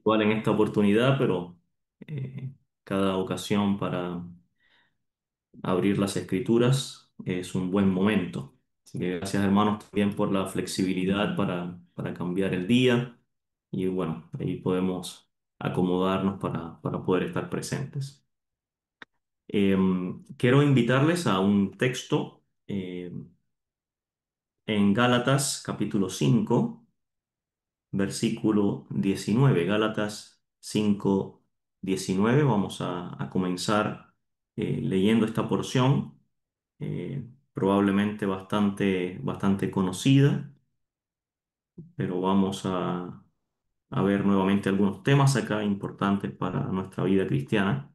igual en esta oportunidad, pero eh, cada ocasión para abrir las escrituras es un buen momento. Así que gracias hermanos también por la flexibilidad para cambiar el día y bueno, ahí podemos acomodarnos para poder estar presentes. Quiero invitarles a un texto en Gálatas capítulo 5 versículo 19. Gálatas 5 19. Vamos a comenzar leyendo esta porción, probablemente bastante conocida, pero vamos a ver nuevamente algunos temas acá importantes para nuestra vida cristiana.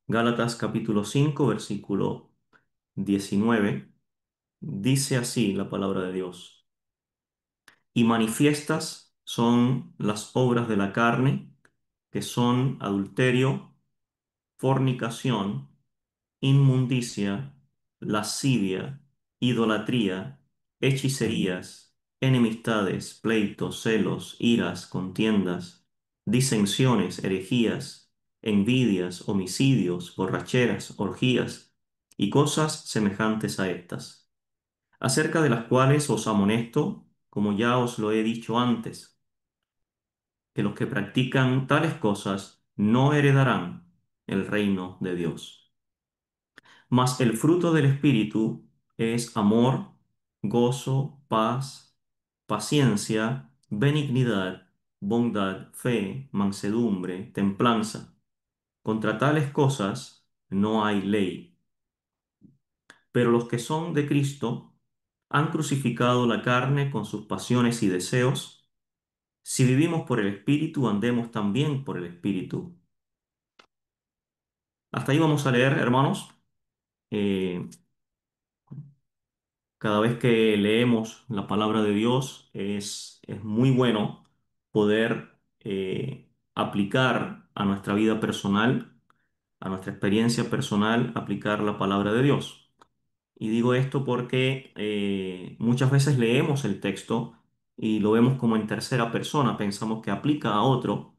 Gálatas capítulo 5 versículo 19. Dice así la palabra de Dios: y manifiestas son las obras de la carne, que son adulterio, fornicación, inmundicia, lascivia, idolatría, hechicerías, enemistades, pleitos, celos, iras, contiendas, disensiones, herejías, envidias, homicidios, borracheras, orgías y cosas semejantes a estas, acerca de las cuales os amonesto, como ya os lo he dicho antes, que los que practican tales cosas no heredarán el reino de Dios. Mas el fruto del Espíritu es amor, gozo, paz, paciencia, benignidad, bondad, fe, mansedumbre, templanza. Contra tales cosas no hay ley. Pero los que son de Cristo han crucificado la carne con sus pasiones y deseos. Si vivimos por el Espíritu, andemos también por el Espíritu. Hasta ahí vamos a leer, hermanos. Eh, Cada vez que leemos la palabra de Dios es muy bueno poder aplicar a nuestra vida personal, a nuestra experiencia personal, aplicar la palabra de Dios. Y digo esto porque muchas veces leemos el texto y lo vemos como en tercera persona, pensamos que aplica a otro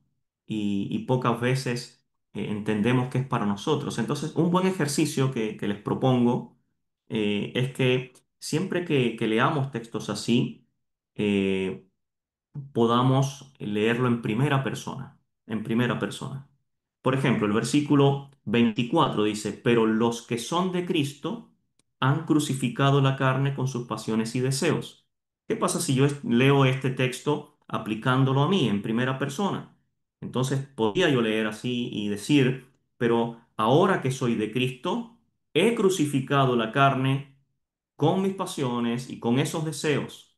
y pocas veces entendemos que es para nosotros. Entonces, un buen ejercicio que les propongo es que siempre que leamos textos así, eh, podamos leerlo en primera persona, en primera persona. Por ejemplo, el versículo 24 dice: pero los que son de Cristo han crucificado la carne con sus pasiones y deseos. ¿Qué pasa si yo leo este texto aplicándolo a mí en primera persona? Entonces podría yo leer así y decir: pero ahora que soy de Cristo, he crucificado la carne con mis pasiones y con esos deseos.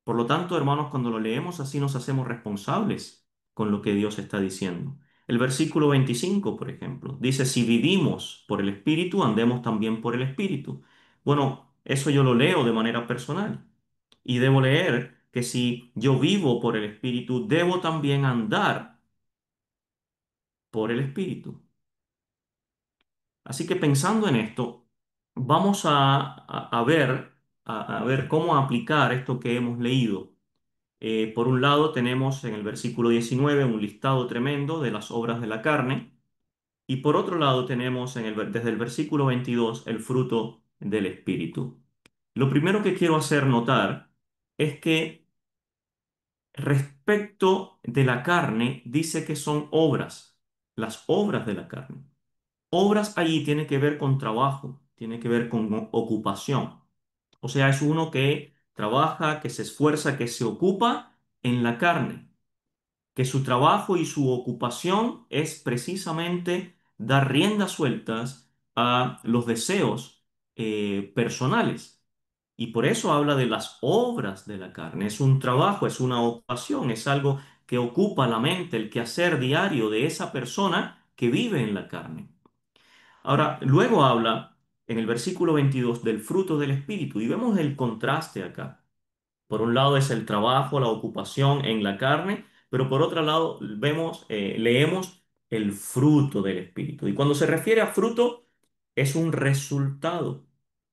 Por lo tanto, hermanos, cuando lo leemos así nos hacemos responsables con lo que Dios está diciendo. El versículo 25, por ejemplo, dice: si vivimos por el Espíritu, andemos también por el Espíritu. Bueno, eso yo lo leo de manera personal y debo leer que si yo vivo por el Espíritu, debo también andar por el Espíritu. Así que pensando en esto, vamos a ver cómo aplicar esto que hemos leído. Por un lado tenemos en el versículo 19 un listado tremendo de las obras de la carne y por otro lado tenemos desde el versículo 22 el fruto del Espíritu. Lo primero que quiero hacer notar es que respecto de la carne dice que son obras, las obras de la carne. Obras allí tiene que ver con trabajo, tiene que ver con ocupación. O sea, es uno que trabaja, que se esfuerza, que se ocupa en la carne, que su trabajo y su ocupación es precisamente dar riendas sueltas a los deseos personales. Y por eso habla de las obras de la carne. Es un trabajo, es una ocupación, es algo que ocupa la mente, el quehacer diario de esa persona que vive en la carne. Ahora, luego habla en el versículo 22 del fruto del Espíritu y vemos el contraste acá. Por un lado es el trabajo, la ocupación en la carne, pero por otro lado leemos el fruto del Espíritu. Y cuando se refiere a fruto, es un resultado,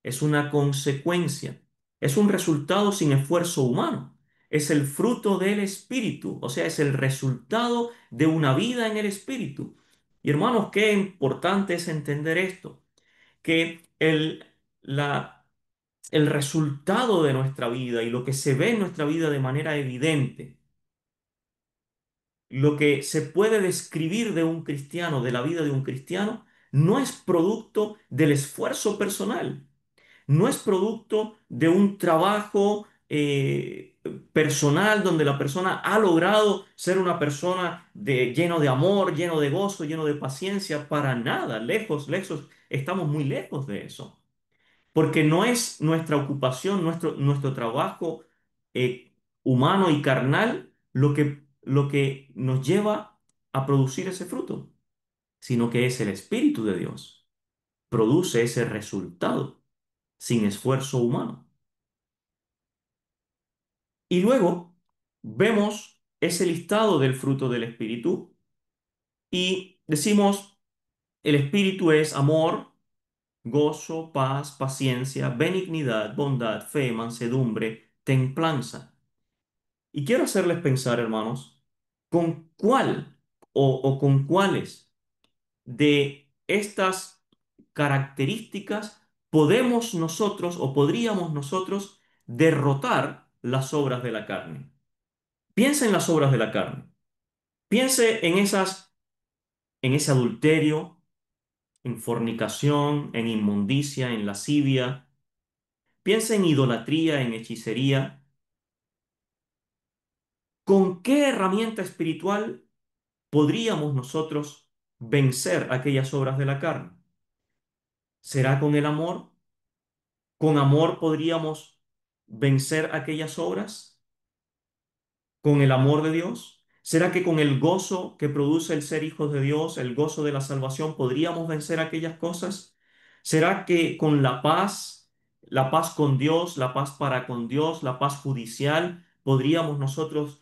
es una consecuencia, es un resultado sin esfuerzo humano. es el fruto del Espíritu, o sea, es el resultado de una vida en el Espíritu. Y hermanos, qué importante es entender esto, que el resultado de nuestra vida y lo que se ve en nuestra vida de manera evidente, lo que se puede describir de un cristiano, de la vida de un cristiano, no es producto del esfuerzo personal, no es producto de un trabajo personal donde la persona ha logrado ser una persona lleno de amor, lleno de gozo, lleno de paciencia, para nada, lejos, lejos, estamos muy lejos de eso. Porque no es nuestra ocupación, nuestro trabajo eh, humano y carnal lo que nos lleva a producir ese fruto, sino que es el Espíritu de Dios. Produce ese resultado sin esfuerzo humano. Y luego vemos ese listado del fruto del Espíritu y decimos, el Espíritu es amor, gozo, paz, paciencia, benignidad, bondad, fe, mansedumbre, templanza. Y quiero hacerles pensar, hermanos, con cuál o con cuáles de estas características podemos nosotros o podríamos nosotros derrotar las obras de la carne. Piense en las obras de la carne. Piense en ese adulterio, en fornicación, en inmundicia, en lascivia. Piense en idolatría, en hechicería. ¿Con qué herramienta espiritual podríamos nosotros vencer aquellas obras de la carne? ¿Será con el amor? ¿Con amor podríamos vencer aquellas obras? ¿Con el amor de Dios? ¿Será que con el gozo que produce el ser hijos de Dios, el gozo de la salvación, podríamos vencer aquellas cosas? ¿Será que con la paz con Dios, la paz para con Dios, la paz judicial, podríamos nosotros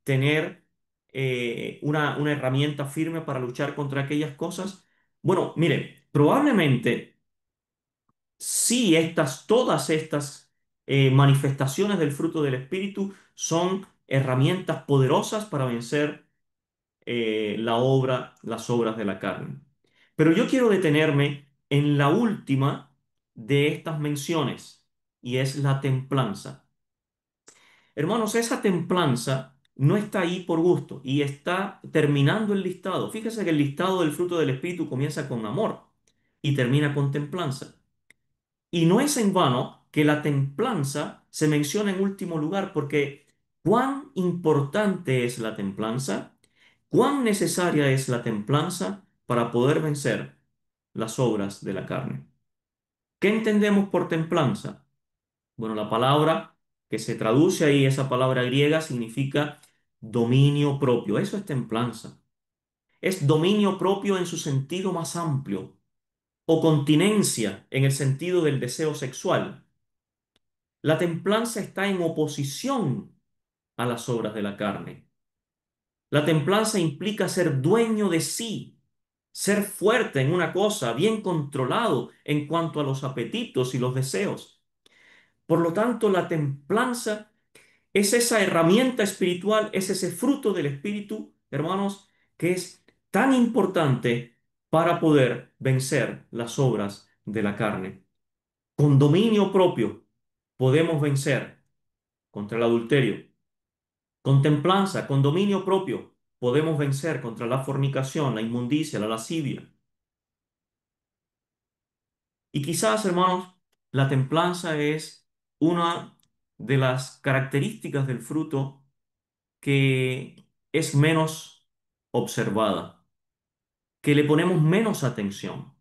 tener una herramienta firme para luchar contra aquellas cosas? Bueno, mire, probablemente sí, todas estas manifestaciones del fruto del Espíritu son herramientas poderosas para vencer las obras de la carne. Pero yo quiero detenerme en la última de estas menciones, y es la templanza. Hermanos, esa templanza no está ahí por gusto y está terminando el listado. Fíjese que el listado del fruto del Espíritu comienza con amor y termina con templanza. Y no es en vano que la templanza se menciona en último lugar, porque cuán importante es la templanza, cuán necesaria es la templanza para poder vencer las obras de la carne. ¿Qué entendemos por templanza? Bueno, la palabra que se traduce ahí, esa palabra griega, significa dominio propio. Eso es templanza. Es dominio propio en su sentido más amplio, o continencia en el sentido del deseo sexual. La templanza está en oposición a las obras de la carne. La templanza implica ser dueño de sí, ser fuerte en una cosa, bien controlado en cuanto a los apetitos y los deseos. Por lo tanto, la templanza es esa herramienta espiritual, es ese fruto del espíritu, hermanos, que es tan importante para poder vencer las obras de la carne. Con dominio propio podemos vencer contra el adulterio. Con templanza, con dominio propio, podemos vencer contra la fornicación, la inmundicia, la lascivia. Y quizás, hermanos, la templanza es una de las características del fruto que es menos observada, que le ponemos menos atención.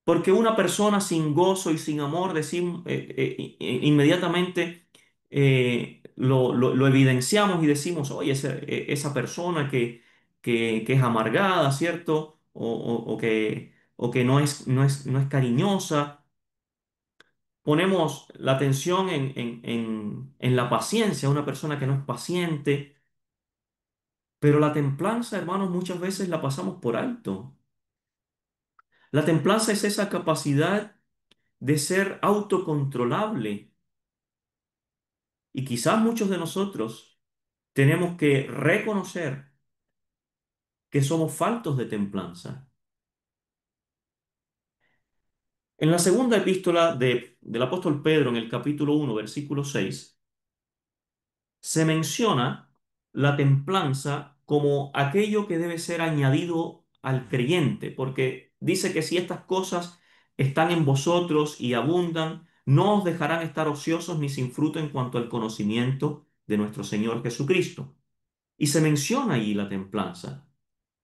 Porque una persona sin gozo y sin amor, inmediatamente lo evidenciamos y decimos, oye, esa persona que es amargada, ¿cierto? O que no es cariñosa. Ponemos la atención en la paciencia, una persona que no es paciente, pero la templanza, hermanos, muchas veces la pasamos por alto. La templanza es esa capacidad de ser autocontrolable Y quizás muchos de nosotros tenemos que reconocer que somos faltos de templanza. En la segunda epístola del apóstol Pedro, en el capítulo 1, versículo 6, se menciona la templanza como aquello que debe ser añadido al creyente, porque dice que si estas cosas están en vosotros y abundan, no os dejarán estar ociosos ni sin fruto en cuanto al conocimiento de nuestro Señor Jesucristo. Y se menciona ahí la templanza.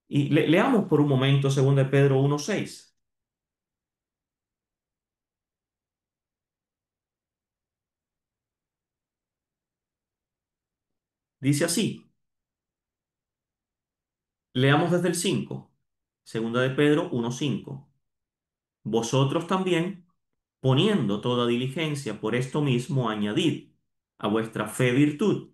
Y leamos por un momento 2 de Pedro 1:6. Dice así, leamos desde el 5. Segunda de Pedro 1:5. Vosotros también, poniendo toda diligencia por esto mismo, añadid a vuestra fe virtud,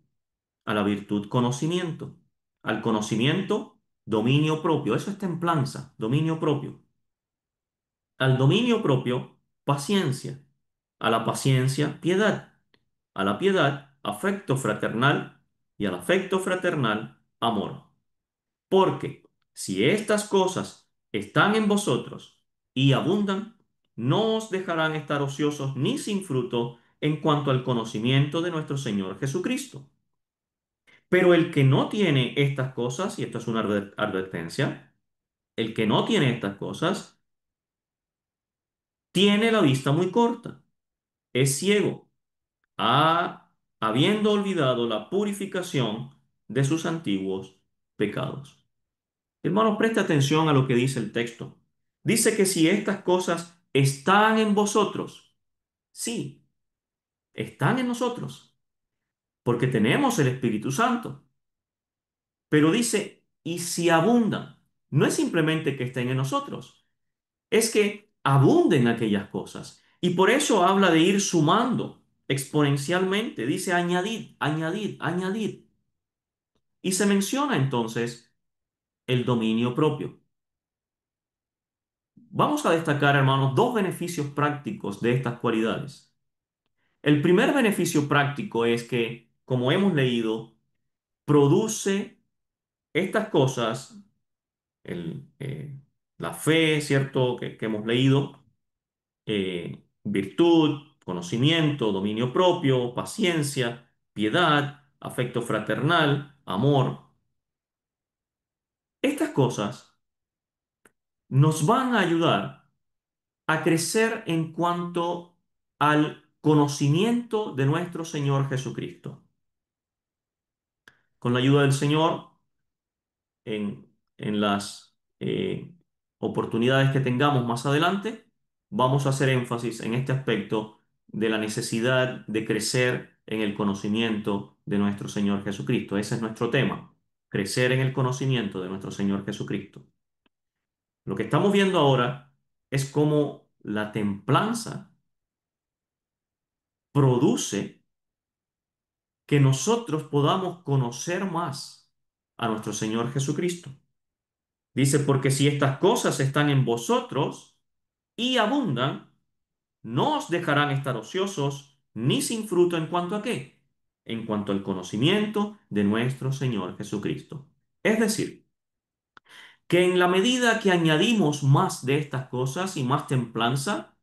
a la virtud conocimiento, al conocimiento dominio propio. Eso es templanza, dominio propio. Al dominio propio, paciencia. A la paciencia, piedad. A la piedad, afecto fraternal. Y al afecto fraternal, amor. Porque si estas cosas están en vosotros y abundan, no os dejarán estar ociosos ni sin fruto en cuanto al conocimiento de nuestro Señor Jesucristo. Pero el que no tiene estas cosas, y esto es una advertencia, el que no tiene estas cosas, tiene la vista muy corta, es ciego, habiendo olvidado la purificación de sus antiguos pecados. Hermanos, preste atención a lo que dice el texto. Dice que si estas cosas están en vosotros, sí, están en nosotros, porque tenemos el Espíritu Santo. Pero dice, y si abundan, no es simplemente que estén en nosotros, es que abunden aquellas cosas. Y por eso habla de ir sumando exponencialmente. Dice añadid, añadid, añadid. Y se menciona entonces el dominio propio. Vamos a destacar, hermanos, dos beneficios prácticos de estas cualidades. El primer beneficio práctico es que, como hemos leído, produce estas cosas, la fe, ¿cierto?, que hemos leído, virtud, conocimiento, dominio propio, paciencia, piedad, afecto fraternal, amor. Estas cosas nos van a ayudar a crecer en cuanto al conocimiento de nuestro Señor Jesucristo. Con la ayuda del Señor, en las oportunidades que tengamos más adelante, vamos a hacer énfasis en este aspecto de la necesidad de crecer en el conocimiento de nuestro Señor Jesucristo. Ese es nuestro tema, crecer en el conocimiento de nuestro Señor Jesucristo. Lo que estamos viendo ahora es cómo la templanza produce que nosotros podamos conocer más a nuestro Señor Jesucristo. Dice, porque si estas cosas están en vosotros y abundan, no os dejarán estar ociosos ni sin fruto en cuanto a qué, en cuanto al conocimiento de nuestro Señor Jesucristo. Es decir, que en la medida que añadimos más de estas cosas y más templanza,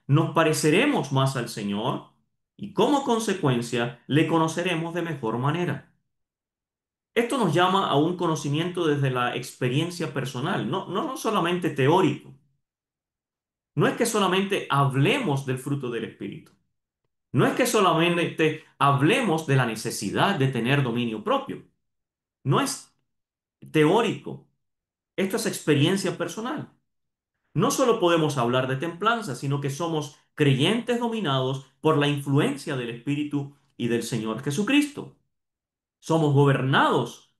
nos pareceremos más al Señor y como consecuencia le conoceremos de mejor manera. Esto nos llama a un conocimiento desde la experiencia personal, no solamente teórico. No es que solamente hablemos del fruto del Espíritu. No es que solamente hablemos de la necesidad de tener dominio propio. No es teórico. Esto es experiencia personal. No solo podemos hablar de templanza, sino que somos creyentes dominados por la influencia del Espíritu y del Señor Jesucristo. Somos gobernados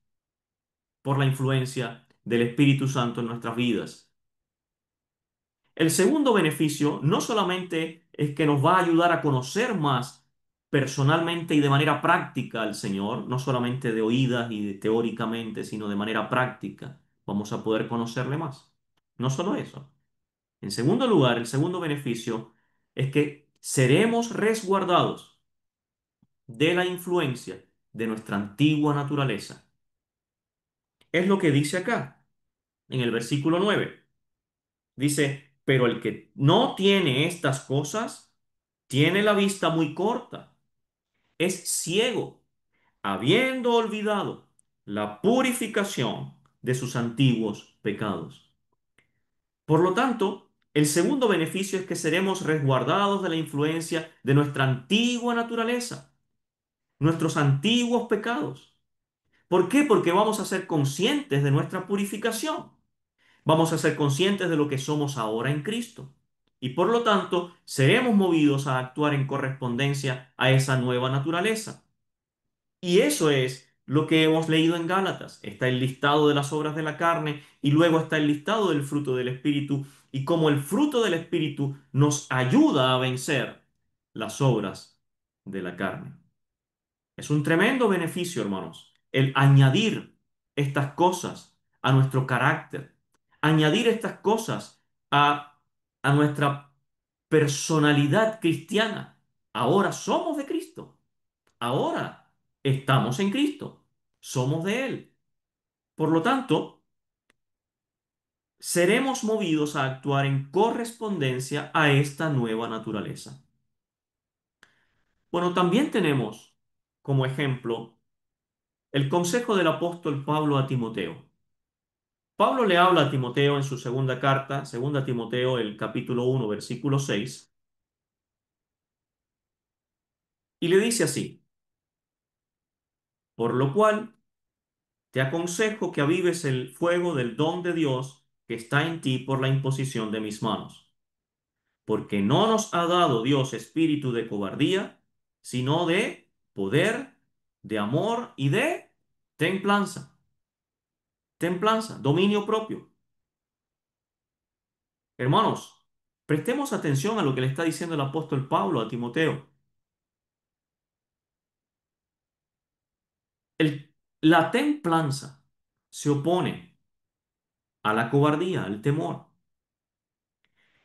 por la influencia del Espíritu Santo en nuestras vidas. El segundo beneficio no solamente es que nos va a ayudar a conocer más personalmente y de manera práctica al Señor, no solamente de oídas y teóricamente, sino de manera práctica, vamos a poder conocerle más. No solo eso. En segundo lugar, el segundo beneficio es que seremos resguardados de la influencia de nuestra antigua naturaleza. Es lo que dice acá, en el versículo 9. Dice, pero el que no tiene estas cosas, tiene la vista muy corta, es ciego, habiendo olvidado la purificación de sus antiguos pecados. Por lo tanto, el segundo beneficio es que seremos resguardados de la influencia de nuestra antigua naturaleza, nuestros antiguos pecados. ¿Por qué? Porque vamos a ser conscientes de nuestra purificación. Vamos a ser conscientes de lo que somos ahora en Cristo. Y por lo tanto, seremos movidos a actuar en correspondencia a esa nueva naturaleza. Y eso es lo que hemos leído en Gálatas. Está el listado de las obras de la carne y luego está el listado del fruto del Espíritu y cómo el fruto del Espíritu nos ayuda a vencer las obras de la carne. Es un tremendo beneficio, hermanos, el añadir estas cosas a nuestro carácter, añadir estas cosas a nuestra personalidad cristiana. Ahora somos de Cristo. Ahora estamos en Cristo, somos de Él. Por lo tanto, seremos movidos a actuar en correspondencia a esta nueva naturaleza. Bueno, también tenemos como ejemplo el consejo del apóstol Pablo a Timoteo. Pablo le habla a Timoteo en su segunda carta, segunda Timoteo, el capítulo 1, versículo 6, y le dice así, por lo cual te aconsejo que avives el fuego del don de Dios que está en ti por la imposición de mis manos. Porque no nos ha dado Dios espíritu de cobardía, sino de poder, de amor y de templanza. Templanza, dominio propio. Hermanos, prestemos atención a lo que le está diciendo el apóstol Pablo a Timoteo. La templanza se opone a la cobardía, al temor.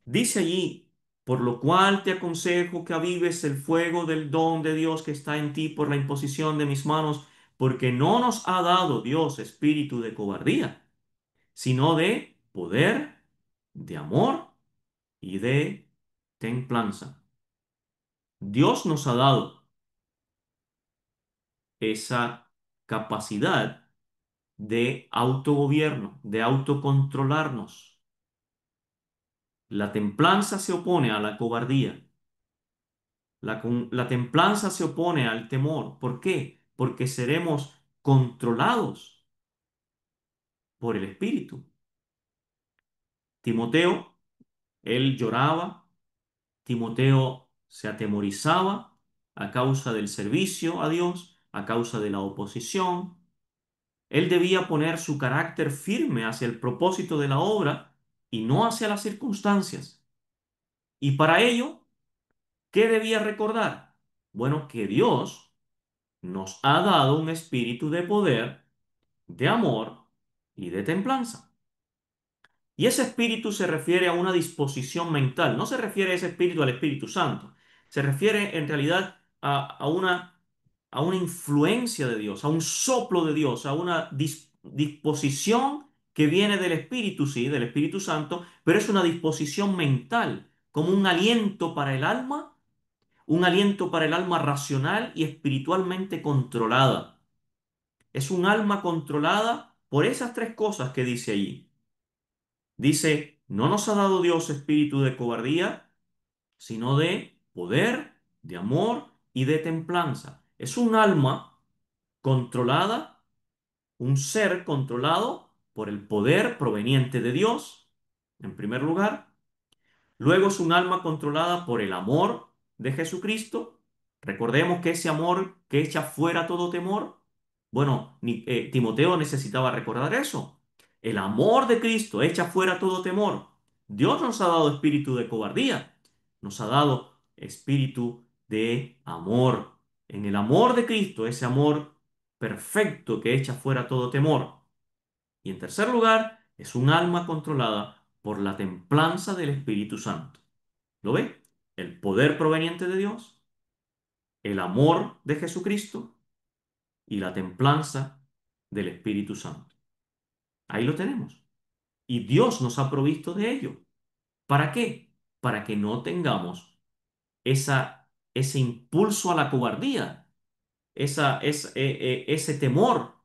Dice allí, por lo cual te aconsejo que avives el fuego del don de Dios que está en ti por la imposición de mis manos, porque no nos ha dado Dios espíritu de cobardía, sino de poder, de amor y de templanza. Dios nos ha dado esa capacidad de autogobierno, de autocontrolarnos. La templanza se opone a la cobardía. La templanza se opone al temor. ¿Por qué? Porque seremos controlados por el Espíritu. Timoteo, él lloraba, Timoteo se atemorizaba a causa del servicio a Dios, a causa de la oposición. Él debía poner su carácter firme hacia el propósito de la obra y no hacia las circunstancias. Y para ello, ¿qué debía recordar? Bueno, que Dios nos ha dado un espíritu de poder, de amor y de templanza. Y ese espíritu se refiere a una disposición mental, no se refiere ese espíritu al Espíritu Santo, se refiere en realidad a una influencia de Dios, a un soplo de Dios, a una disposición que viene del Espíritu, sí, del Espíritu Santo, pero es una disposición mental, como un aliento para el alma, un aliento para el alma racional y espiritualmente controlada. Es un alma controlada por esas tres cosas que dice allí. Dice, no nos ha dado Dios espíritu de cobardía, sino de poder, de amor y de templanza. Es un alma controlada, un ser controlado por el poder proveniente de Dios, en primer lugar. Luego es un alma controlada por el amor de Jesucristo. Recordemos que ese amor que echa fuera todo temor. Bueno, Timoteo necesitaba recordar eso. El amor de Cristo echa fuera todo temor. Dios nos ha dado espíritu de cobardía. Nos ha dado espíritu de amor. En el amor de Cristo, ese amor perfecto que echa fuera todo temor. Y en tercer lugar, es un alma controlada por la templanza del Espíritu Santo. ¿Lo ve? El poder proveniente de Dios, el amor de Jesucristo y la templanza del Espíritu Santo. Ahí lo tenemos. Y Dios nos ha provisto de ello. ¿Para qué? Para que no tengamos ese impulso a la cobardía, ese temor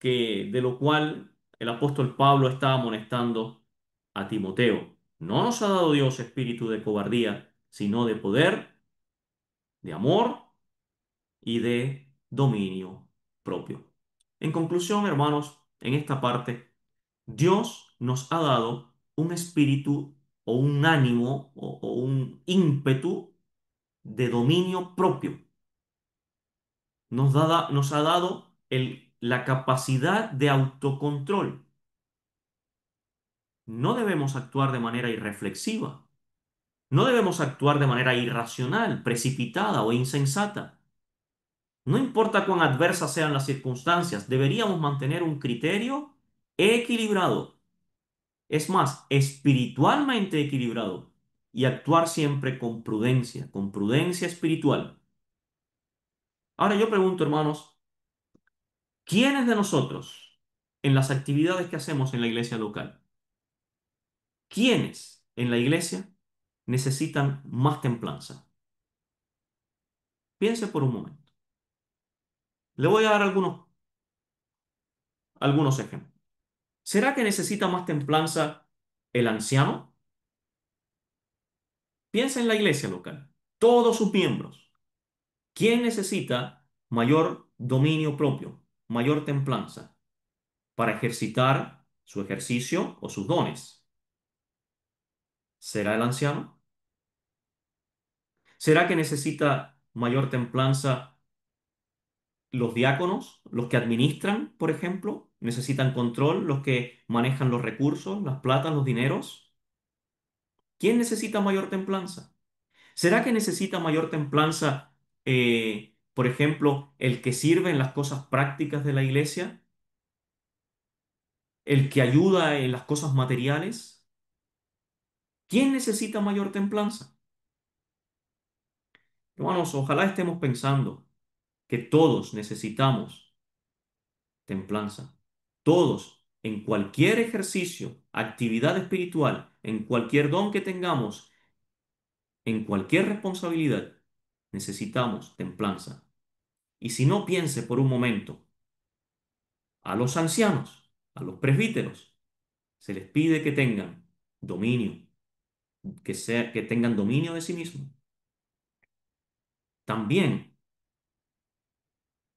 de lo cual el apóstol Pablo está amonestando a Timoteo. No nos ha dado Dios espíritu de cobardía, sino de poder, de amor y de dominio propio. En conclusión, hermanos, en esta parte, Dios nos ha dado un espíritu o un ánimo o un ímpetu de dominio propio. Nos ha dado la capacidad de autocontrol. No debemos actuar de manera irreflexiva. No debemos actuar de manera irracional, precipitada o insensata. No importa cuán adversas sean las circunstancias, deberíamos mantener un criterio equilibrado. Es más, espiritualmente equilibrado. Y actuar siempre con prudencia espiritual. Ahora yo pregunto, hermanos, ¿quiénes de nosotros, en las actividades que hacemos en la iglesia local, quiénes en la iglesia necesitan más templanza? Piense por un momento. Le voy a dar algunos ejemplos. ¿Será que necesita más templanza el anciano? Piensa en la iglesia local, todos sus miembros. ¿Quién necesita mayor dominio propio, mayor templanza para ejercitar su ejercicio o sus dones? ¿Será el anciano? ¿Será que necesita mayor templanza los diáconos, los que administran, por ejemplo? ¿Necesitan control, los que manejan los recursos, las platas, los dineros? ¿Quién necesita mayor templanza? ¿Será que necesita mayor templanza, por ejemplo, el que sirve en las cosas prácticas de la iglesia? ¿El que ayuda en las cosas materiales? ¿Quién necesita mayor templanza? Hermanos, ojalá estemos pensando que todos necesitamos templanza. Todos, en cualquier ejercicio, actividad espiritual, en cualquier don que tengamos, en cualquier responsabilidad, necesitamos templanza. Y si no, piense por un momento, a los ancianos, a los presbíteros, se les pide que tengan dominio, que tengan dominio de sí mismos. También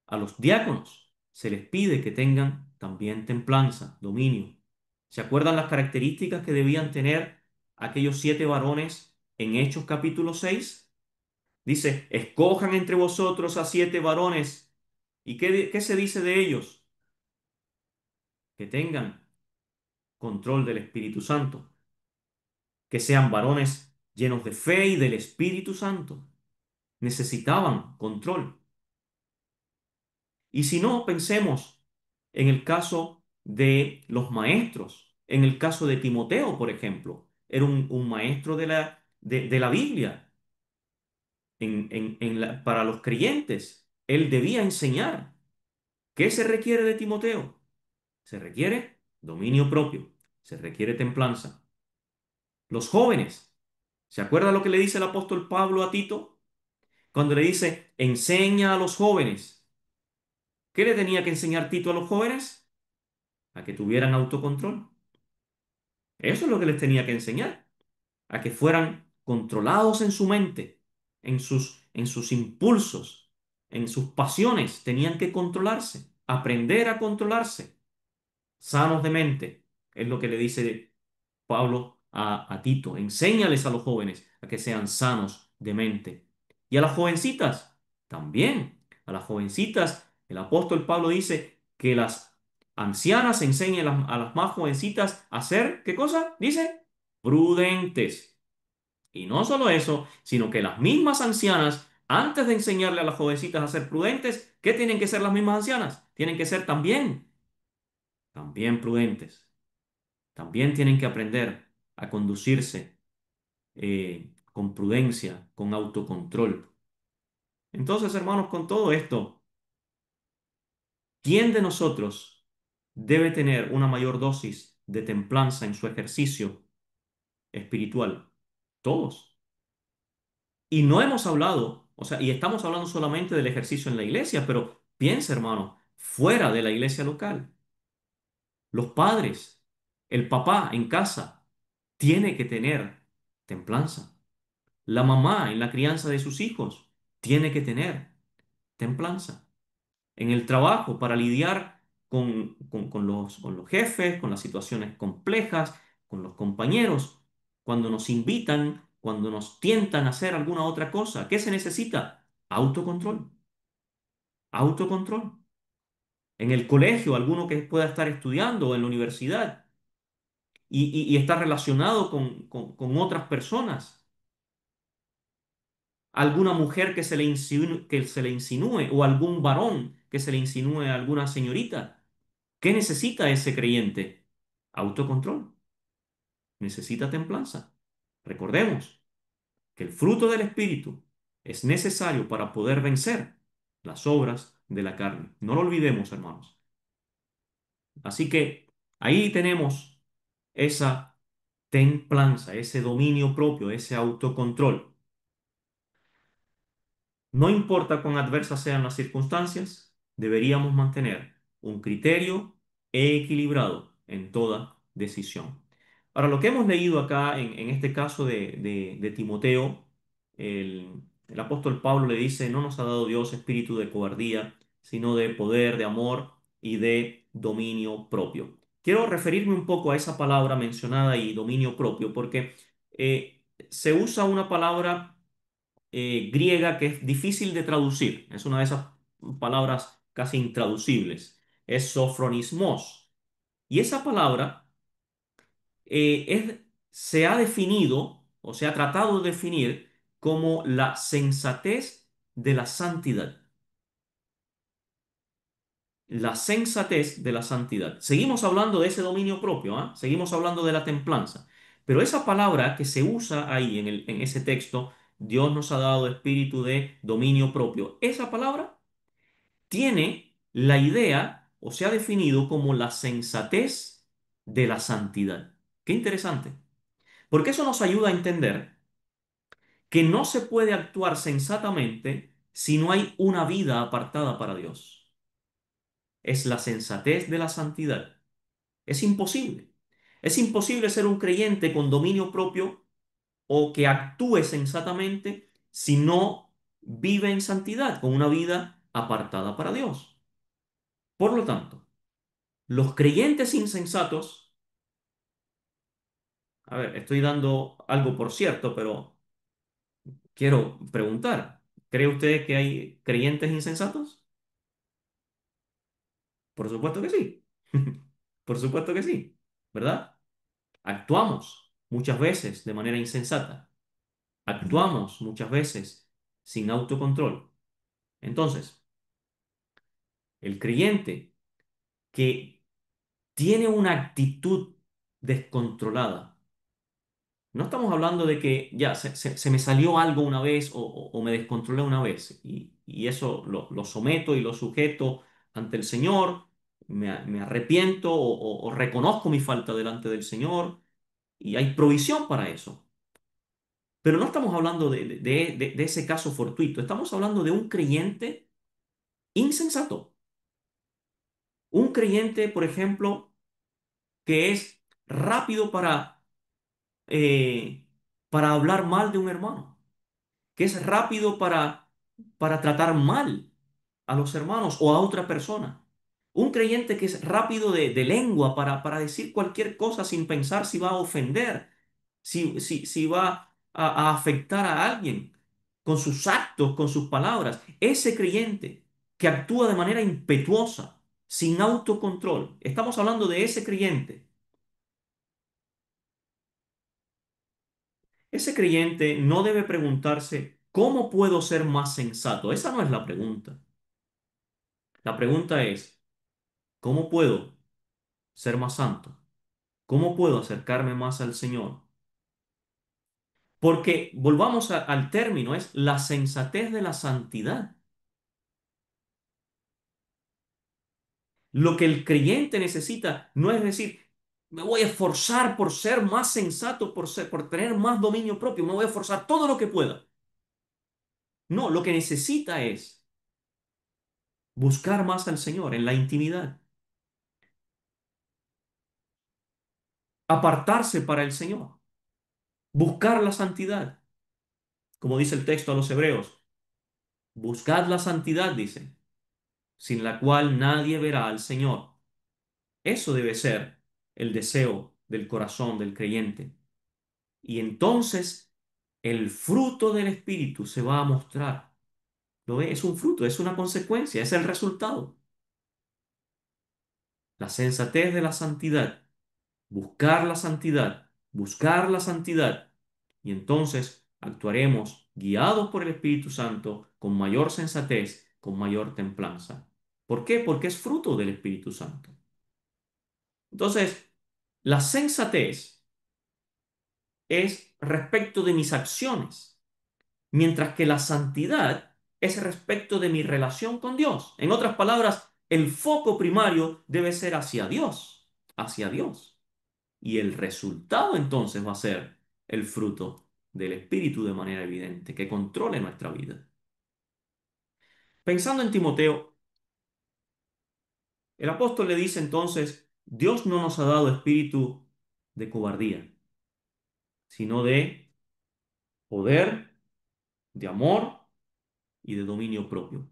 a los diáconos se les pide que tengan también templanza, dominio. ¿Se acuerdan las características que debían tener aquellos 7 varones en Hechos capítulo 6? Dice, escojan entre vosotros a 7 varones. ¿Y qué se dice de ellos? Que tengan control del Espíritu Santo, que sean varones llenos de fe y del Espíritu Santo. Necesitaban control. Y si no, pensemos en el caso de los maestros, en el caso de Timoteo, por ejemplo. Era un maestro de la Biblia para los creyentes. Él debía enseñar. ¿Qué se requiere de Timoteo? Se requiere dominio propio, se requiere templanza. Los jóvenes, ¿se acuerda lo que le dice el apóstol Pablo a Tito? Cuando le dice, enseña a los jóvenes. ¿Qué le tenía que enseñar Tito a los jóvenes? A que tuvieran autocontrol. Eso es lo que les tenía que enseñar, a que fueran controlados en su mente, en sus impulsos, en sus pasiones. Tenían que controlarse, aprender a controlarse, sanos de mente. Es lo que le dice Pablo a Tito. Enséñales a los jóvenes a que sean sanos de mente. Y a las jovencitas también. A las jovencitas, el apóstol Pablo dice que las ancianas enseñen a las más jovencitas a ser, ¿qué cosa? Dice, prudentes. Y no solo eso, sino que las mismas ancianas, antes de enseñarle a las jovencitas a ser prudentes, ¿qué tienen que ser las mismas ancianas? Tienen que ser también prudentes. También tienen que aprender a conducirse con prudencia, con autocontrol. Entonces, hermanos, con todo esto, ¿quién de nosotros debe tener una mayor dosis de templanza en su ejercicio espiritual? Todos. Y no hemos hablado, o sea, y estamos hablando solamente del ejercicio en la iglesia, pero piensa, hermano, fuera de la iglesia local, los padres, el papá en casa, tiene que tener templanza. La mamá en la crianza de sus hijos tiene que tener templanza. En el trabajo, para lidiar con los jefes, con las situaciones complejas, con los compañeros, cuando nos invitan, cuando nos tientan a hacer alguna otra cosa, ¿qué se necesita? Autocontrol, autocontrol. En el colegio, alguno que pueda estar estudiando o en la universidad y está relacionado con otras personas, alguna mujer que se le insinúe o algún varón que se le insinúe a alguna señorita. ¿Qué necesita ese creyente? Autocontrol. Necesita templanza. Recordemos que el fruto del Espíritu es necesario para poder vencer las obras de la carne. No lo olvidemos, hermanos. Así que ahí tenemos esa templanza, ese dominio propio, ese autocontrol. No importa cuán adversas sean las circunstancias, deberíamos mantener un criterio equilibrado en toda decisión. Ahora, lo que hemos leído acá en este caso de Timoteo, el apóstol Pablo le dice, no nos ha dado Dios espíritu de cobardía, sino de poder, de amor y de dominio propio. Quiero referirme un poco a esa palabra mencionada y dominio propio, porque se usa una palabra griega que es difícil de traducir. Es una de esas palabras casi intraducibles. Es sofronismos. Y esa palabra se ha definido o se ha tratado de definir como la sensatez de la santidad. La sensatez de la santidad. Seguimos hablando de ese dominio propio, ¿ah? Seguimos hablando de la templanza. Pero esa palabra que se usa ahí en ese texto, Dios nos ha dado espíritu de dominio propio. Esa palabra tiene la idea o se ha definido como la sensatez de la santidad. Qué interesante. Porque eso nos ayuda a entender que no se puede actuar sensatamente si no hay una vida apartada para Dios. Es la sensatez de la santidad. Es imposible. Es imposible ser un creyente con dominio propio o que actúe sensatamente si no vive en santidad, con una vida apartada para Dios. Por lo tanto, los creyentes insensatos, a ver, estoy dando algo por cierto, pero quiero preguntar, ¿cree usted que hay creyentes insensatos? Por supuesto que sí. Por supuesto que sí, ¿verdad? Actuamos muchas veces de manera insensata. Actuamos muchas veces sin autocontrol. Entonces, el creyente que tiene una actitud descontrolada, no estamos hablando de que ya se me salió algo una vez o me descontrolé una vez y eso lo someto y lo sujeto ante el Señor, me arrepiento o reconozco mi falta delante del Señor y hay provisión para eso. Pero no estamos hablando de ese caso fortuito, estamos hablando de un creyente insensato. Un creyente, por ejemplo, que es rápido eh, para hablar mal de un hermano, que es rápido para tratar mal a los hermanos o a otra persona. Un creyente que es rápido de lengua para decir cualquier cosa sin pensar si va a ofender, si va a afectar a alguien con sus actos, con sus palabras. Ese creyente que actúa de manera impetuosa, sin autocontrol. Estamos hablando de ese creyente. Ese creyente no debe preguntarse, ¿cómo puedo ser más sensato? Esa no es la pregunta. La pregunta es, ¿cómo puedo ser más santo? ¿Cómo puedo acercarme más al Señor? Porque volvamos al término, es la sensatez de la santidad. Lo que el creyente necesita no es decir, me voy a esforzar por ser más sensato, por tener más dominio propio, me voy a esforzar todo lo que pueda. No, lo que necesita es buscar más al Señor en la intimidad, apartarse para el Señor, buscar la santidad, como dice el texto a los hebreos, buscad la santidad, dice, sin la cual nadie verá al Señor. Eso debe ser el deseo del corazón del creyente. Y entonces el fruto del Espíritu se va a mostrar. ¿Lo ve? Es un fruto, es una consecuencia, es el resultado. La sensatez de la santidad, buscar la santidad. Y entonces actuaremos guiados por el Espíritu Santo con mayor sensatez, con mayor templanza. ¿Por qué? Porque es fruto del Espíritu Santo. Entonces, la sensatez es respecto de mis acciones, mientras que la santidad es respecto de mi relación con Dios. En otras palabras, el foco primario debe ser hacia Dios, hacia Dios. Y el resultado entonces va a ser el fruto del Espíritu de manera evidente, que controle nuestra vida. Pensando en Timoteo, el apóstol le dice entonces, Dios no nos ha dado espíritu de cobardía, sino de poder, de amor y de dominio propio.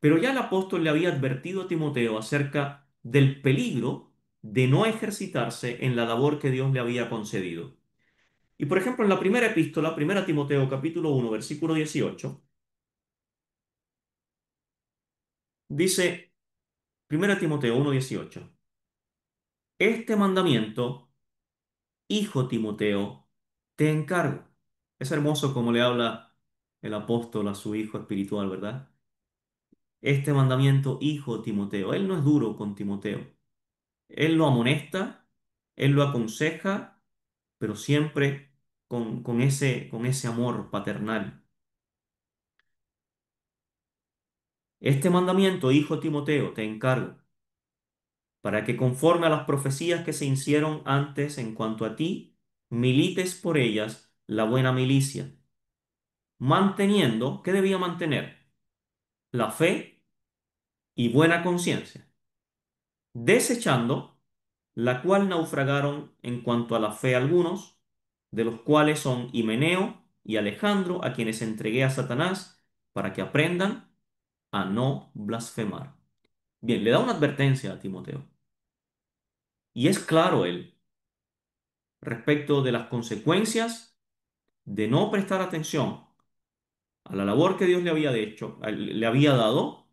Pero ya el apóstol le había advertido a Timoteo acerca del peligro de no ejercitarse en la labor que Dios le había concedido. Y por ejemplo, en la primera epístola, primera Timoteo capítulo 1 versículo 18 dice, primera Timoteo 1:18, este mandamiento, hijo Timoteo, te encargo. Es hermoso como le habla el apóstol a su hijo espiritual, ¿verdad? Este mandamiento, hijo Timoteo. Él no es duro con Timoteo. Él lo amonesta, él lo aconseja, pero siempre con ese amor paternal. Este mandamiento, hijo Timoteo, te encargo, para que conforme a las profecías que se hicieron antes en cuanto a ti, milites por ellas la buena milicia, manteniendo, ¿qué debía mantener? La fe y buena conciencia, desechando la cual naufragaron en cuanto a la fe algunos, de los cuales son Himeneo y Alejandro, a quienes entregué a Satanás, para que aprendan a no blasfemar. Bien, le da una advertencia a Timoteo, y es claro él respecto de las consecuencias de no prestar atención a la labor que Dios le había hecho, le había dado,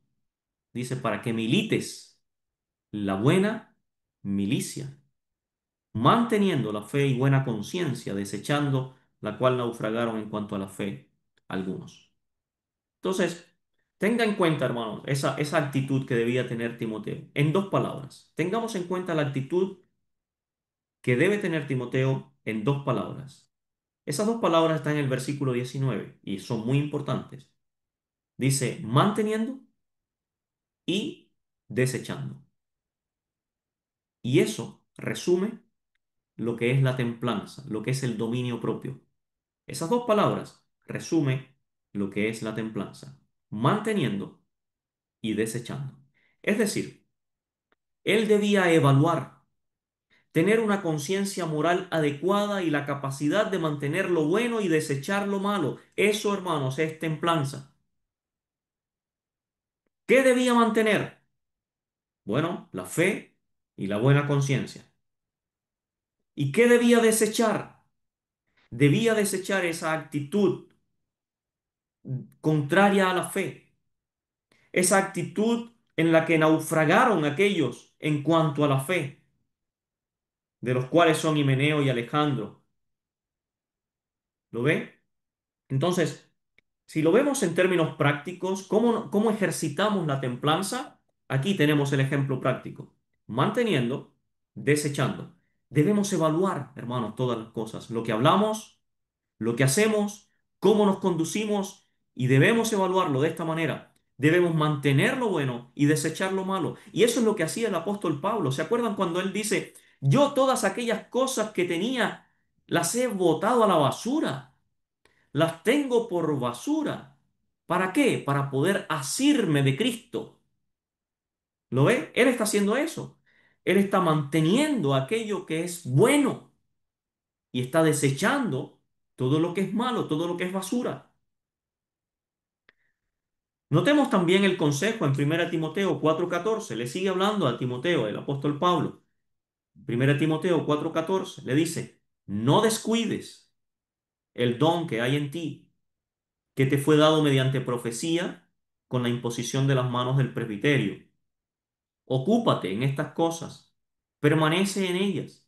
dice, para que milites la buena milicia, manteniendo la fe y buena conciencia, desechando la cual naufragaron en cuanto a la fe algunos. Entonces, tenga en cuenta, hermanos, esa actitud que debía tener Timoteo. En dos palabras, tengamos en cuenta la actitud que debe tener Timoteo en dos palabras. Esas dos palabras están en el versículo 19 y son muy importantes. Dice manteniendo y desechando. Y eso resume lo que es la templanza, lo que es el dominio propio. Esas dos palabras resume lo que es la templanza, manteniendo y desechando. Es decir, él debía evaluar, tener una conciencia moral adecuada y la capacidad de mantener lo bueno y desechar lo malo. Eso, hermanos, es templanza. ¿Qué debía mantener? Bueno, la fe y la buena conciencia. ¿Y qué debía desechar? Debía desechar esa actitud contraria a la fe, esa actitud en la que naufragaron aquellos en cuanto a la fe, de los cuales son Himeneo y Alejandro. ¿Lo ve? Entonces, si lo vemos en términos prácticos, ¿cómo ejercitamos la templanza? Aquí tenemos el ejemplo práctico. Manteniendo, desechando. Debemos evaluar, hermanos, todas las cosas. Lo que hablamos, lo que hacemos, cómo nos conducimos y debemos evaluarlo de esta manera. Debemos mantener lo bueno y desechar lo malo. Y eso es lo que hacía el apóstol Pablo. ¿Se acuerdan cuando él dice, yo todas aquellas cosas que tenía las he botado a la basura, las tengo por basura? ¿Para qué? Para poder asirme de Cristo. ¿Lo ve? Él está haciendo eso. Él está manteniendo aquello que es bueno y está desechando todo lo que es malo, todo lo que es basura. Notemos también el consejo en 1 Timoteo 4:14. Le sigue hablando a Timoteo, el apóstol Pablo. 1 Timoteo 4:14 le dice, no descuides el don que hay en ti, que te fue dado mediante profecía con la imposición de las manos del presbiterio. Ocúpate en estas cosas, permanece en ellas,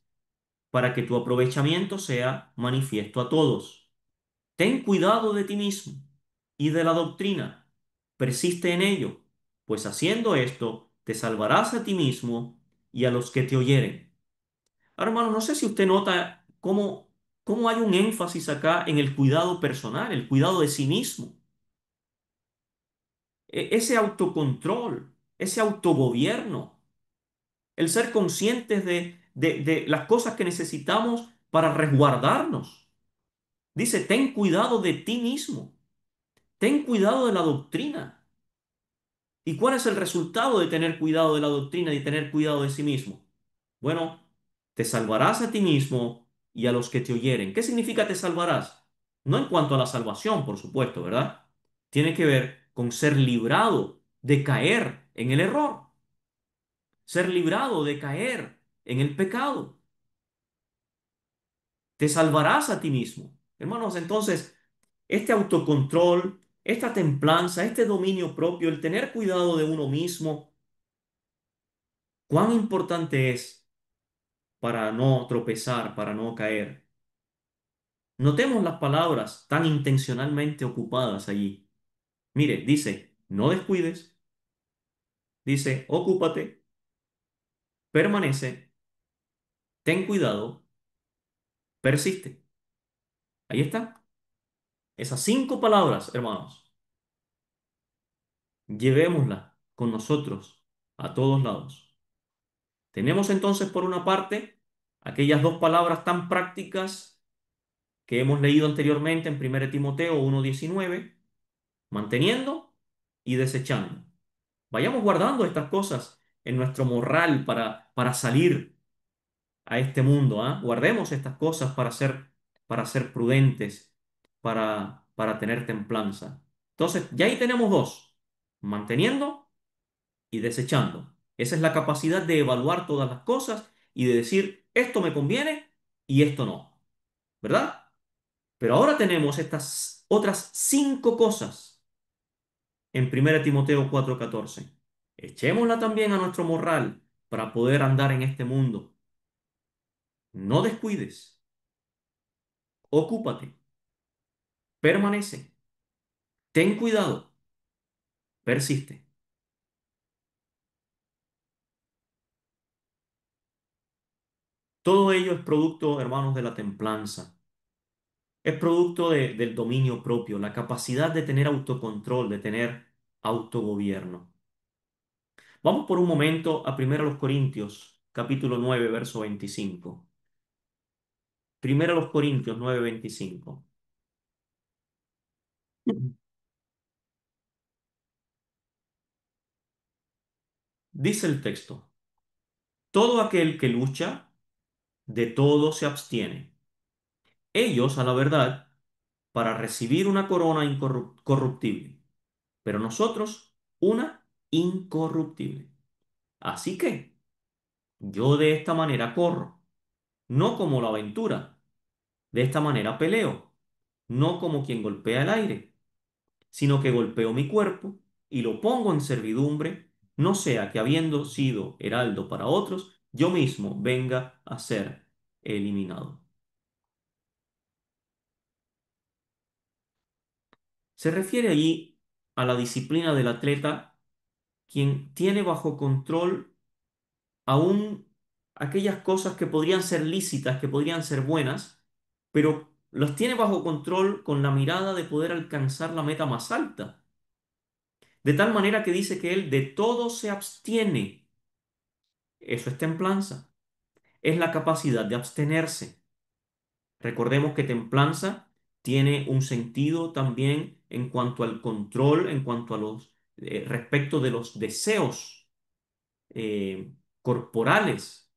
para que tu aprovechamiento sea manifiesto a todos. Ten cuidado de ti mismo y de la doctrina. Persiste en ello, pues haciendo esto te salvarás a ti mismo y a los que te oyeren. Ahora, hermano, no sé si usted nota cómo hay un énfasis acá en el cuidado personal, el cuidado de sí mismo, ese autocontrol, ese autogobierno, el ser conscientes de las cosas que necesitamos para resguardarnos. Dice, ten cuidado de ti mismo, ten cuidado de la doctrina. ¿Y cuál es el resultado de tener cuidado de la doctrina y de tener cuidado de sí mismo? Bueno, te salvarás a ti mismo y a los que te oyeren. ¿Qué significa te salvarás? No en cuanto a la salvación, por supuesto, ¿verdad? Tiene que ver con ser librado de caer en el error, ser librado de caer en el pecado. Te salvarás a ti mismo. Hermanos, entonces, este autocontrol, esta templanza, este dominio propio, el tener cuidado de uno mismo, cuán importante es para no tropezar, para no caer. Notemos las palabras tan intencionalmente ocupadas allí. Mire, dice, no descuides, dice, ocúpate, permanece, ten cuidado, persiste. Ahí está. Esas 5 palabras, hermanos, llevémoslas con nosotros a todos lados. Tenemos entonces, por una parte, aquellas 2 palabras tan prácticas que hemos leído anteriormente en 1 Timoteo 1:19, manteniendo y desechando. Vayamos guardando estas cosas en nuestro morral para salir a este mundo, ¿ah? Guardemos estas cosas para ser prudentes, para tener templanza. Entonces, ya ahí tenemos 2, manteniendo y desechando. Esa es la capacidad de evaluar todas las cosas y de decir, esto me conviene y esto no, ¿verdad? Pero ahora tenemos estas otras 5 cosas en 1 Timoteo 4:14. Echémosla también a nuestro morral para poder andar en este mundo. No descuides, ocúpate, permanece, ten cuidado, persiste. Todo ello es producto, hermanos, de la templanza. Es producto del dominio propio, la capacidad de tener autocontrol, de tener autogobierno. Vamos por un momento a 1 Corintios, capítulo 9, verso 25. 1 Corintios 9:25. Dice el texto, todo aquel que lucha, de todo se abstiene. Ellos, a la verdad, para recibir una corona incorruptible, pero nosotros una incorruptible. Así que yo de esta manera corro, no como la aventura, de esta manera peleo, no como quien golpea el aire, sino que golpeo mi cuerpo y lo pongo en servidumbre, no sea que habiendo sido heraldo para otros, yo mismo venga a ser eliminado. Se refiere allí a la disciplina del atleta, quien tiene bajo control aún aquellas cosas que podrían ser lícitas, que podrían ser buenas, pero los tiene bajo control con la mirada de poder alcanzar la meta más alta. De tal manera que dice que Él de todo se abstiene. Eso es templanza. Es la capacidad de abstenerse. Recordemos que templanza tiene un sentido también en cuanto al control, en cuanto a los respecto de los deseos corporales.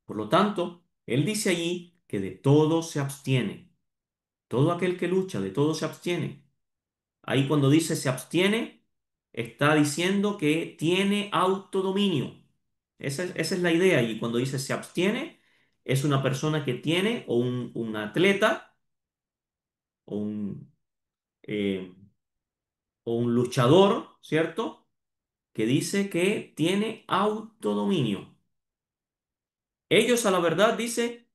Por lo tanto, él dice allí que de todo se abstiene. Todo aquel que lucha, de todo se abstiene. Ahí cuando dice se abstiene, está diciendo que tiene autodominio. Esa es la idea. Y cuando dice se abstiene, es una persona que tiene, o un atleta, o eh, o un luchador, ¿cierto? Que dice que tiene autodominio. Ellos a la verdad dice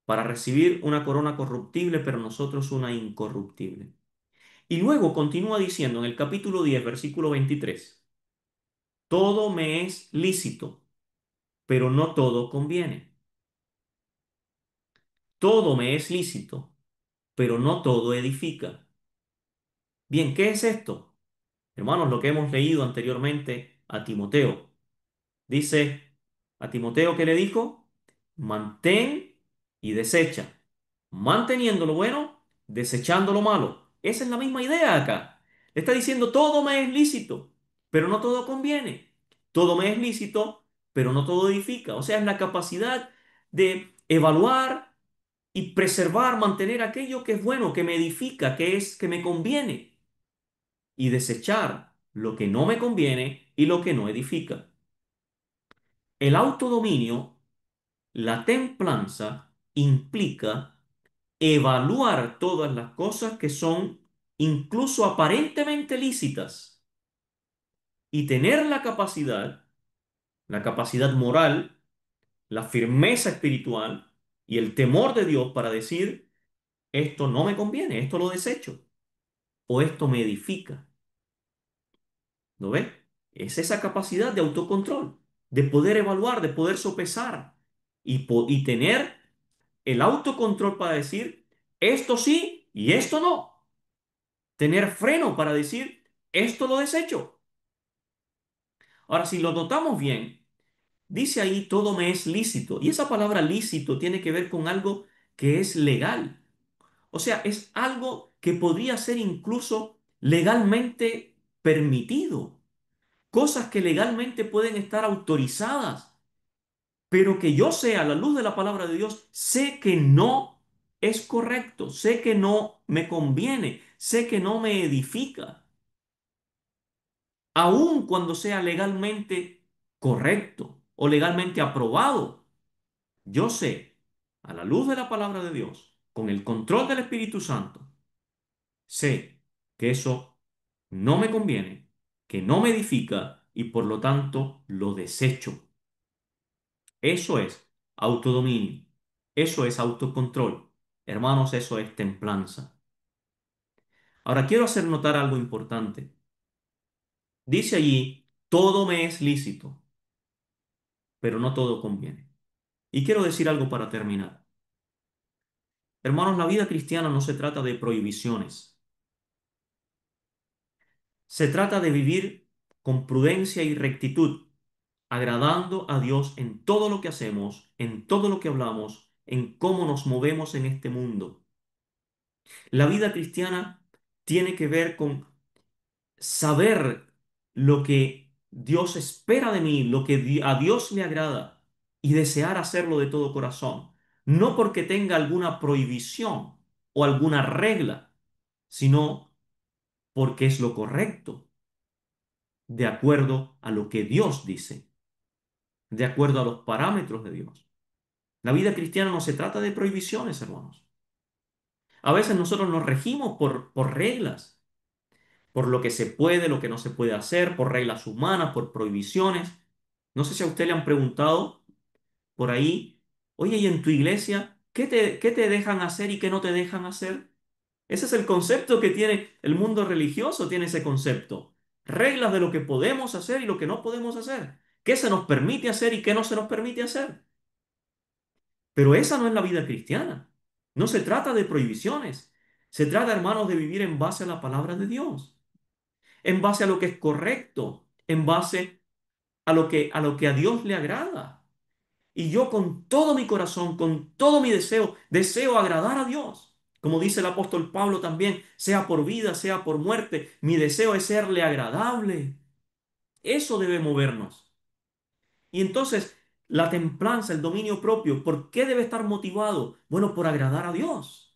para recibir una corona corruptible, pero nosotros una incorruptible. Y luego continúa diciendo en el capítulo 10 versículo 23: todo me es lícito, pero no todo conviene. Todo me es lícito, pero no todo edifica. Bien, ¿qué es esto? Hermanos, lo que hemos leído anteriormente a Timoteo. Dice a Timoteo que le dijo, mantén y desecha, manteniendo lo bueno, desechando lo malo. Esa es la misma idea acá. Le está diciendo, todo me es lícito, pero no todo conviene. Todo me es lícito, pero no todo edifica. O sea, es la capacidad de evaluar y preservar, mantener aquello que es bueno, que me edifica, que me conviene, y desechar lo que no me conviene y lo que no edifica. El autodominio, la templanza, implica evaluar todas las cosas que son incluso aparentemente lícitas y tener la capacidad moral, la firmeza espiritual y el temor de Dios para decir, esto no me conviene, esto lo desecho o esto me edifica. ¿Lo ve? Es esa capacidad de autocontrol, de poder evaluar, de poder sopesar y tener el autocontrol para decir esto sí y esto no. Tener freno para decir esto lo desecho. Ahora, si lo notamos bien, dice ahí todo me es lícito. Y esa palabra lícito tiene que ver con algo que es legal. O sea, es algo que podría ser incluso legalmente permitido. Cosas que legalmente pueden estar autorizadas, pero que yo sé a la luz de la palabra de Dios, sé que no es correcto, sé que no me conviene, sé que no me edifica, aun cuando sea legalmente correcto o legalmente aprobado. Yo sé, a la luz de la palabra de Dios, con el control del Espíritu Santo, sé que eso no me conviene, que no me edifica y por lo tanto lo desecho. Eso es autodominio. Eso es autocontrol. Hermanos, eso es templanza. Ahora quiero hacer notar algo importante. Dice allí, todo me es lícito, pero no todo conviene. Y quiero decir algo para terminar. Hermanos, la vida cristiana no se trata de prohibiciones. Se trata de vivir con prudencia y rectitud, agradando a Dios en todo lo que hacemos, en todo lo que hablamos, en cómo nos movemos en este mundo. La vida cristiana tiene que ver con saber lo que Dios espera de mí, lo que a Dios le agrada y desear hacerlo de todo corazón. No porque tenga alguna prohibición o alguna regla, sino porque es lo correcto, de acuerdo a lo que Dios dice, de acuerdo a los parámetros de Dios. La vida cristiana no se trata de prohibiciones, hermanos. A veces nosotros nos regimos por reglas, por lo que se puede, lo que no se puede hacer, por reglas humanas, por prohibiciones. No sé si a usted le han preguntado por ahí, oye, ¿y en tu iglesia qué te dejan hacer y qué no te dejan hacer? Ese es el concepto que tiene el mundo religioso, tiene ese concepto. Reglas de lo que podemos hacer y lo que no podemos hacer. ¿Qué se nos permite hacer y qué no se nos permite hacer? Pero esa no es la vida cristiana. No se trata de prohibiciones. Se trata, hermanos, de vivir en base a la palabra de Dios, en base a lo que es correcto, en base a lo que a Dios le agrada. Y yo con todo mi corazón, con todo mi deseo, deseo agradar a Dios. Como dice el apóstol Pablo también, sea por vida, sea por muerte, mi deseo es serle agradable. Eso debe movernos. Y entonces, la templanza, el dominio propio, ¿por qué debe estar motivado? Bueno, por agradar a Dios,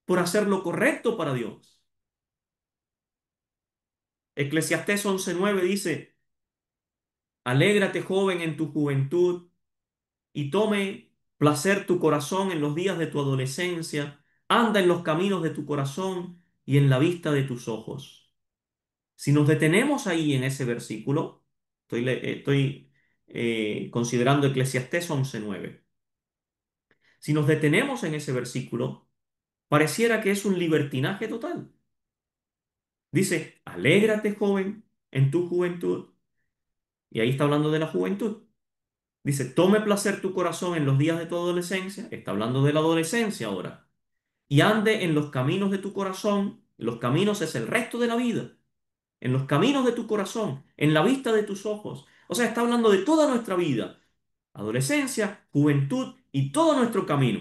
por hacer lo correcto para Dios. Eclesiastés 11:9 dice, alégrate joven en tu juventud y tome placer tu corazón en los días de tu adolescencia, anda en los caminos de tu corazón y en la vista de tus ojos. Si nos detenemos ahí en ese versículo, estoy considerando Eclesiastés 11:9. Si nos detenemos en ese versículo, pareciera que es un libertinaje total. Dice, alégrate joven en tu juventud. Y ahí está hablando de la juventud. Dice, tome placer tu corazón en los días de tu adolescencia. Está hablando de la adolescencia ahora. Y ande en los caminos de tu corazón. Los caminos es el resto de la vida. En los caminos de tu corazón, en la vista de tus ojos. O sea, está hablando de toda nuestra vida. Adolescencia, juventud y todo nuestro camino.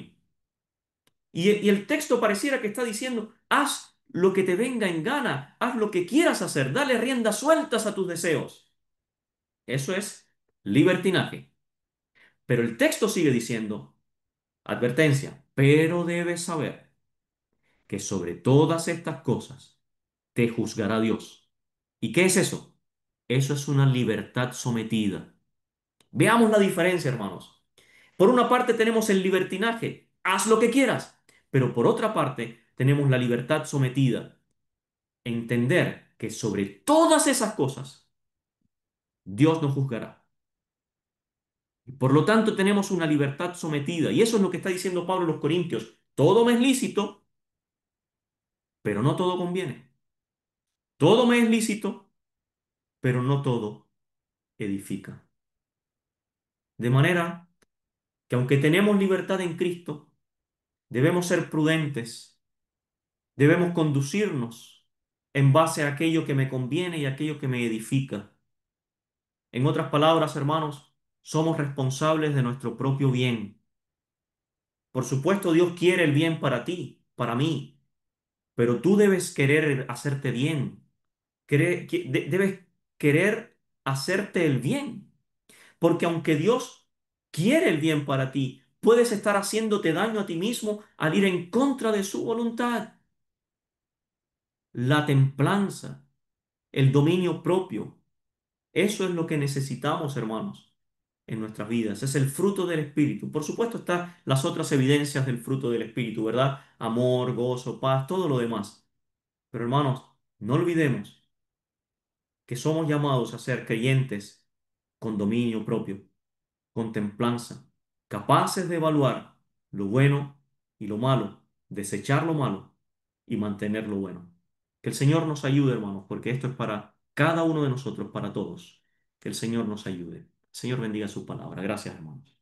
Y el texto pareciera que está diciendo, haz lo que te venga en gana, haz lo que quieras hacer, dale riendas sueltas a tus deseos. Eso es libertinaje. Pero el texto sigue diciendo, advertencia, pero debes saber que sobre todas estas cosas te juzgará Dios. ¿Y qué es eso? Eso es una libertad sometida. Veamos la diferencia, hermanos. Por una parte tenemos el libertinaje, haz lo que quieras, pero por otra parte tenemos la libertad sometida, entender que sobre todas esas cosas Dios nos juzgará. Por lo tanto tenemos una libertad sometida y eso es lo que está diciendo Pablo a los Corintios. Todo me es lícito, pero no todo conviene. Todo me es lícito, pero no todo edifica. De manera que aunque tenemos libertad en Cristo, debemos ser prudentes, debemos conducirnos en base a aquello que me conviene y aquello que me edifica. En otras palabras, hermanos, somos responsables de nuestro propio bien. Por supuesto, Dios quiere el bien para ti, para mí, pero tú debes querer hacerte bien. Debes querer hacerte el bien. Porque aunque Dios quiere el bien para ti, puedes estar haciéndote daño a ti mismo al ir en contra de su voluntad. La templanza, el dominio propio, eso es lo que necesitamos, hermanos, en nuestras vidas. Es el fruto del Espíritu. Por supuesto, están las otras evidencias del fruto del Espíritu, ¿verdad? Amor, gozo, paz, todo lo demás. Pero, hermanos, no olvidemos que somos llamados a ser creyentes con dominio propio, con templanza, capaces de evaluar lo bueno y lo malo, desechar lo malo y mantener lo bueno. Que el Señor nos ayude, hermanos, porque esto es para cada uno de nosotros, para todos. Que el Señor nos ayude. El Señor bendiga su palabra. Gracias, hermanos.